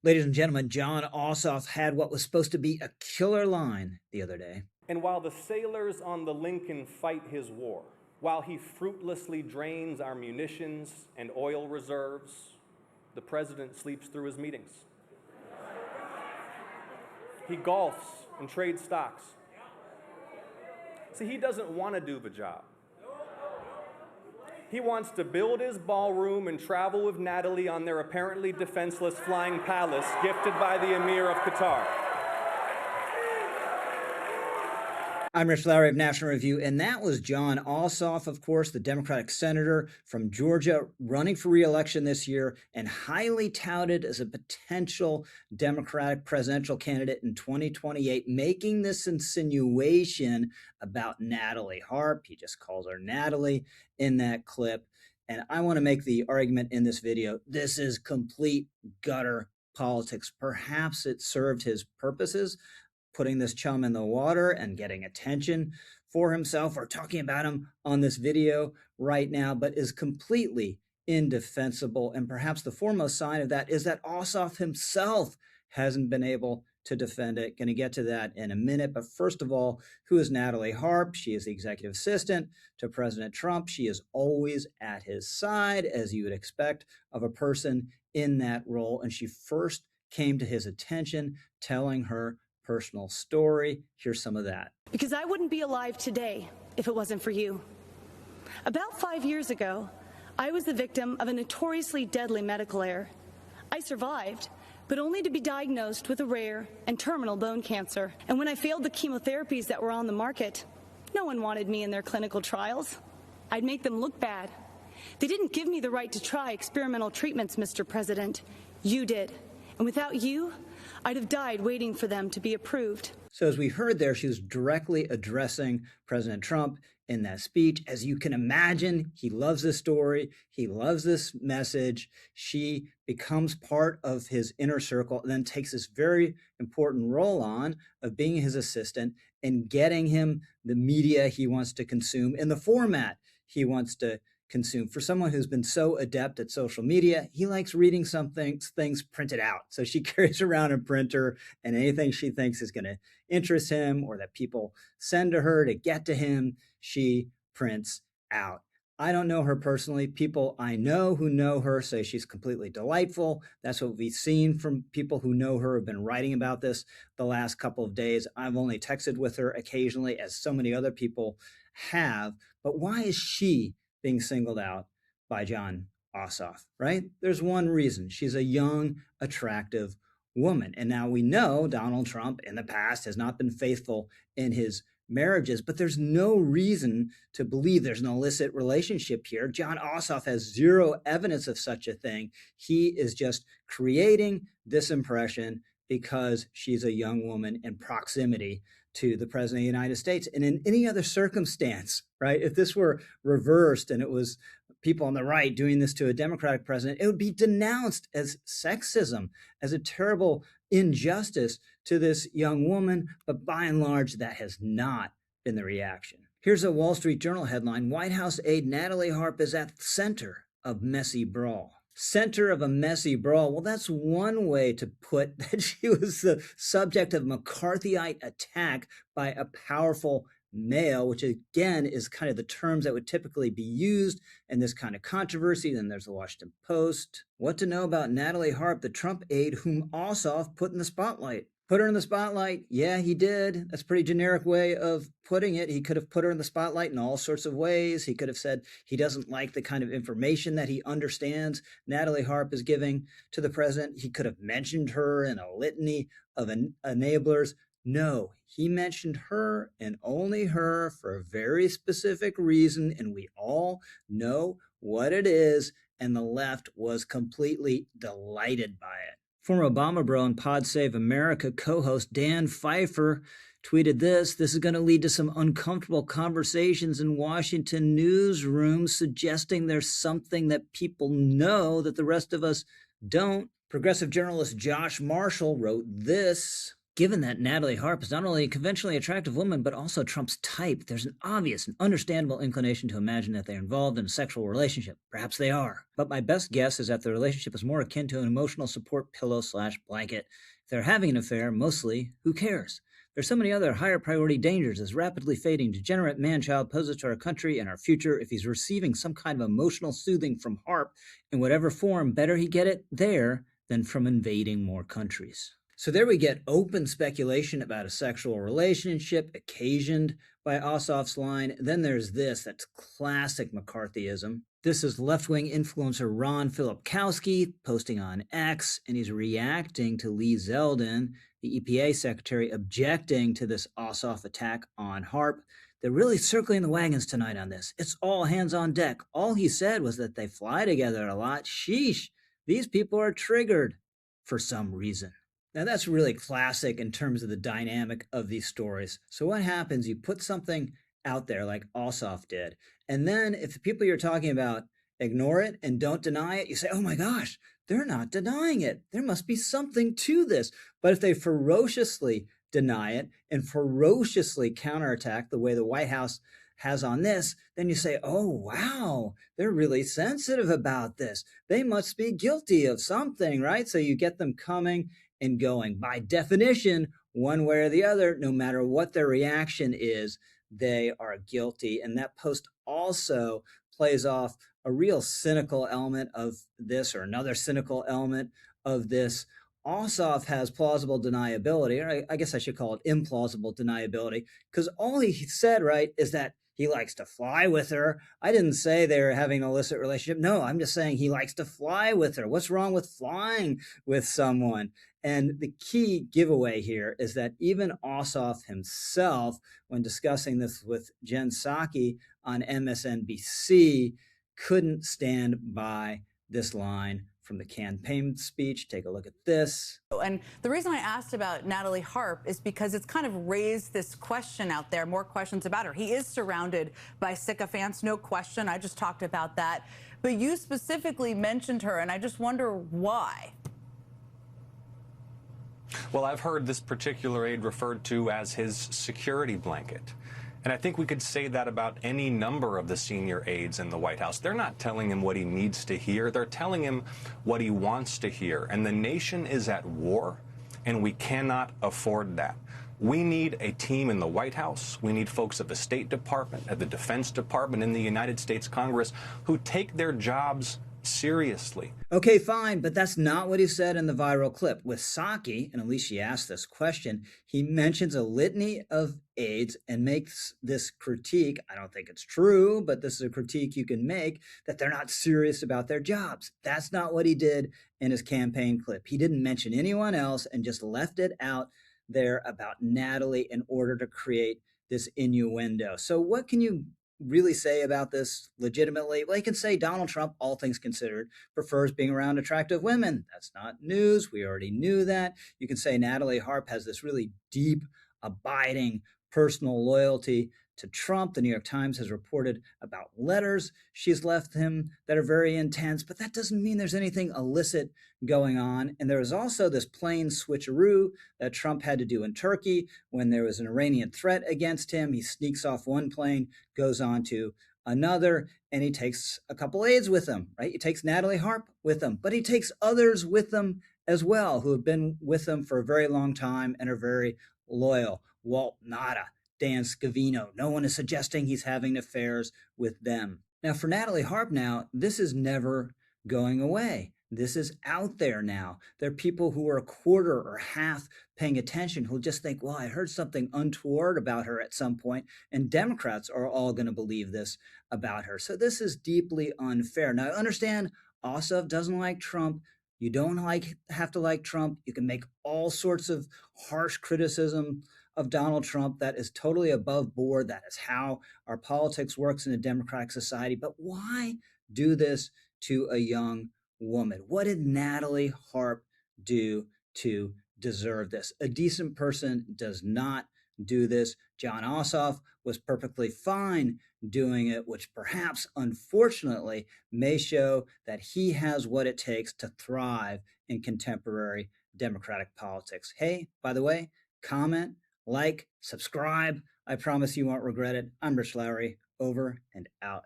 Ladies and gentlemen, John Ossoff had what was supposed to be a killer line the other day. And while the sailors on the Lincoln fight his war, while he fruitlessly drains our munitions and oil reserves, the president sleeps through his meetings. He golfs and trades stocks. See, he doesn't want to do the job. He wants to build his ballroom and travel with Natalie on their apparently defenseless flying palace gifted by the Emir of Qatar. I'm Rich Lowry of National Review, and that was John Ossoff, of course, the Democratic senator from Georgia, running for re-election this year and highly touted as a potential Democratic presidential candidate in 2028, making this insinuation about Natalie Harp. He just calls her Natalie in that clip. And I want to make the argument in this video, this is complete gutter politics. Perhaps it served his purposes, putting this chum in the water and getting attention for himself, or talking about him on this video right now, but is completely indefensible. And perhaps the foremost sign of that is that Ossoff himself hasn't been able to defend it. Going to get to that in a minute. But first of all, who is Natalie Harp? She is the executive assistant to President Trump. She is always at his side, as you would expect of a person in that role. And she first came to his attention telling her personal story. Here's some of that. Because I wouldn't be alive today if it wasn't for you. About 5 years ago, I was the victim of a notoriously deadly medical error. I survived, but only to be diagnosed with a rare and terminal bone cancer. And when I failed the chemotherapies that were on the market, no one wanted me in their clinical trials. I'd make them look bad. They didn't give me the right to try experimental treatments, Mr. President. You did. And without you, I'd have died waiting for them to be approved. So as we heard there, she was directly addressing President Trump in that speech. As you can imagine, he loves this story. He loves this message. She becomes part of his inner circle and then takes this very important role on of being his assistant and getting him the media he wants to consume in the format he wants to consume. For someone who's been so adept at social media, he likes reading things printed out. So she carries around a printer, and anything she thinks is going to interest him or that people send to her to get to him, she prints out. I don't know her personally. People I know who know her say she's completely delightful. That's what we've seen from people who know her, have been writing about this the last couple of days. I've only texted with her occasionally, as so many other people have. But why is she being singled out by John Ossoff, right? There's one reason. She's a young, attractive woman. And now we know Donald Trump in the past has not been faithful in his marriages, but there's no reason to believe there's an illicit relationship here. John Ossoff has zero evidence of such a thing. He is just creating this impression because she's a young woman in proximity to the president of the United States. And in any other circumstance, right, if this were reversed and it was people on the right doing this to a Democratic president, it would be denounced as sexism, as a terrible injustice to this young woman. But by and large, that has not been the reaction. Here's a Wall Street Journal headline: White House aide Natalie Harp is at the center of messy brawl. Center of a messy brawl. Well, that's one way to put that she was the subject of McCarthyite attack by a powerful male, which again is kind of the terms that would typically be used in this kind of controversy. Then there's the Washington Post. What to know about Natalie Harp, the Trump aide whom Ossoff put in the spotlight? Put her in the spotlight? Yeah, he did. That's a pretty generic way of putting it. He could have put her in the spotlight in all sorts of ways. He could have said he doesn't like the kind of information that he understands Natalie Harp is giving to the president. He could have mentioned her in a litany of enablers. No, he mentioned her and only her for a very specific reason, and we all know what it is, and the left was completely delighted by it. Former Obama bro and Pod Save America co-host Dan Pfeiffer tweeted this: "This is going to lead to some uncomfortable conversations in Washington newsrooms, suggesting there's something that people know that the rest of us don't." Progressive journalist Josh Marshall wrote this: Given that Natalie Harp is not only a conventionally attractive woman, but also Trump's type, there's an obvious and understandable inclination to imagine that they're involved in a sexual relationship. Perhaps they are. But my best guess is that the relationship is more akin to an emotional support pillow slash blanket. If they're having an affair, mostly, who cares? There's so many other higher priority dangers this rapidly fading degenerate man-child poses to our country and our future. If he's receiving some kind of emotional soothing from Harp, in whatever form, better he get it there than from invading more countries. So there we get open speculation about a sexual relationship occasioned by Ossoff's line. Then there's this, that's classic McCarthyism. This is left-wing influencer Ron Filipkowski posting on X, and he's reacting to Lee Zeldin, the EPA secretary, objecting to this Ossoff attack on Harp. They're really circling the wagons tonight on this. It's all hands on deck. All he said was that they fly together a lot. Sheesh, these people are triggered for some reason. Now, that's really classic in terms of the dynamic of these stories. So what happens, you put something out there like Ossoff did, and then if the people you're talking about ignore it and don't deny it, you say, oh my gosh, they're not denying it. There must be something to this. But if they ferociously deny it and ferociously counterattack the way the White House has on this, then you say, oh, wow, they're really sensitive about this. They must be guilty of something, right? So you get them coming and going. By definition, one way or the other, no matter what their reaction is, they are guilty. And that post also plays off a real cynical element of this, or another cynical element of this. Ossoff has plausible deniability, or I guess I should call it implausible deniability, because all he said, right, is that he likes to fly with her. I didn't say they're having an illicit relationship. No, I'm just saying he likes to fly with her. What's wrong with flying with someone? And the key giveaway here is that even Ossoff himself, when discussing this with Jen Psaki on MSNBC, couldn't stand by this line from the campaign speech. Take a look at this. And the reason I asked about Natalie Harp is because it's kind of raised this question out there, more questions about her. He is surrounded by sycophants, no question. I just talked about that. But you specifically mentioned her, and I just wonder why. Well, I've heard this particular aide referred to as his security blanket. And I think we could say that about any number of the senior aides in the White House. They're not telling him what he needs to hear. They're telling him what he wants to hear. And the nation is at war, and we cannot afford that. We need a team in the White House. We need folks at the State Department, at the Defense Department, in the United States Congress who take their jobs seriously. Okay, fine, but that's not what he said in the viral clip. With Psaki, and at least she asked this question, he mentions a litany of aides and makes this critique. I don't think it's true, but this is a critique you can make, that they're not serious about their jobs. That's not what he did in his campaign clip. He didn't mention anyone else and just left it out there about Natalie in order to create this innuendo. So what can you really say about this legitimately? Well, you can say Donald Trump, all things considered, prefers being around attractive women. That's not news. We already knew that. You can say Natalie Harp has this really deep, abiding personal loyalty to Trump. The New York Times has reported about letters she's left him that are very intense, but that doesn't mean there's anything illicit going on. And there is also this plane switcheroo that Trump had to do in Turkey when there was an Iranian threat against him. He sneaks off one plane, goes on to another, and he takes a couple aides with him, right? He takes Natalie Harp with him, but he takes others with him as well who have been with him for a very long time and are very loyal. Walt Nauta, Dan Scavino. No one is suggesting he's having affairs with them. Now, for Natalie Harp now, this is never going away. This is out there now. There are people who are a quarter or half paying attention who just think, well, I heard something untoward about her at some point, and Democrats are all going to believe this about her. So this is deeply unfair. Now, I understand Ossoff doesn't like Trump. You don't have to like Trump. You can make all sorts of harsh criticism of Donald Trump. That is totally above board. That is how our politics works in a democratic society. But why do this to a young woman? What did Natalie Harp do to deserve this? A decent person does not do this. John Ossoff was perfectly fine doing it, which perhaps, unfortunately, may show that he has what it takes to thrive in contemporary democratic politics. Hey, by the way, comment, like, subscribe. I promise you won't regret it. I'm Rich Lowry, over and out.